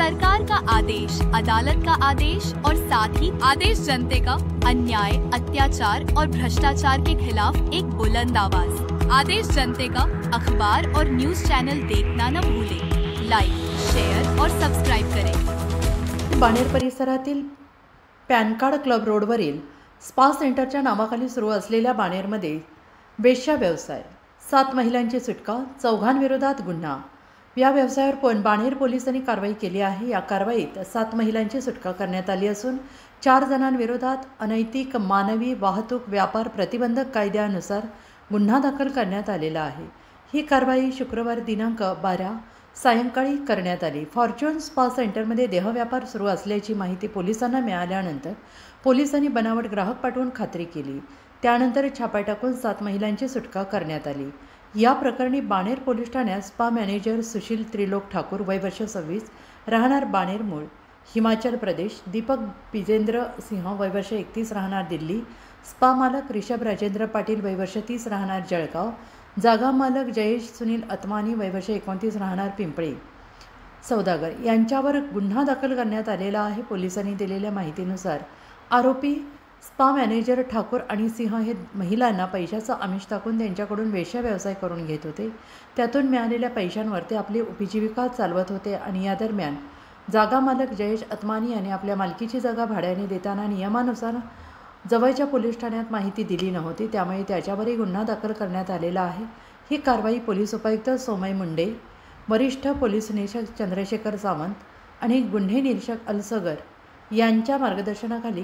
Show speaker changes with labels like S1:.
S1: सरकार का आदेश, अदालत का आदेश और साथ ही आदेश जनते का अन्याय, अत्याचार और भ्रष्टाचार के खिलाफ एक बुलंद आवाज। आदेश जनते का अखबार और न्यूज चैनल देखना न भूलें। लाइक, शेयर और सब्सक्राइब करें।
S2: बाणेर परिसरातील पॅन कार्ड क्लब रोडवरील स्पा सेंटरच्या नावाखाली सुरू असलेल्या बाणेरमध्ये वेश्या व्यवसाय, 7 महिलांची सुटका, 4 विरोधात गुन्हा। या व्यवसायावर बाणेर पोलिसांनी कारवाई केली आहे। या कारवाईत 7 महिलांची सुटका करण्यात आली असून 4 जणांविरोधात अनैतिक मानवी वाहतूक व्यापार प्रतिबंधक कायद्यानुसार गुन्हा दाखल करण्यात आलेला आहे। ही कारवाई शुक्रवार दिनांक 12 सायंकाळी करण्यात आली। फॉर्च्यून स्पा सेंटरमध्ये देहव्यापार सुरू असल्याची माहिती पोलिसांना मिळाल्यानंतर पोलिसांनी बनावट ग्राहक पाठवून खात्री केली। त्यानंतर छापा टाकून 7 महिलांची सुटका करण्यात आली। या प्रकरणी बाणेर पोलीस ठाण्यात स्पा मॅनेजर सुशील त्रिलोक ठाकूर वय वर्ष 26 राहणार बाणेर मूळ हिमाचल प्रदेश, दीपक बिजेंद्र सिंह वय वर्ष 31 राहणार दिल्ली, स्पा मालक ऋषभ राजेंद्र पाटील वय वर्ष 30 राहणार जळगाव, जागा मालक जयेश सुनील अतमानी वय वर्ष 29 राहणार पिंपळी सौदागर यांच्यावर गुन्हा दाखल करण्यात आलेला आहे। पोलिसांनी दिलेल्या माहितीनुसार आरोपी स्पा मॅनेजर ठाकूर आणि सिंह हे महिलांना पैशाचं आमिष टाकून त्यांच्याकडून वेश्या व्यवसाय करून घेत होते। त्यातून मिळालेल्या पैशांवर ते आपली उपजीविका चालवत होते आणि या दरम्यान जागा मालक जयेश अतमानी यांनी आपल्या मालकीची जागा भाड्याने देताना नियमानुसार जवळच्या पोलीस ठाण्यात माहिती दिली नव्हती, त्यामुळे त्याच्यावरही गुन्हा दाखल करण्यात आलेला आहे। ही कारवाई पोलीस उपायुक्त सोमय मुंडे, वरिष्ठ पोलीस निरीक्षक चंद्रशेखर सावंत आणि गुन्हे निरीक्षक अलसगर यांच्या मार्गदर्शनाखाली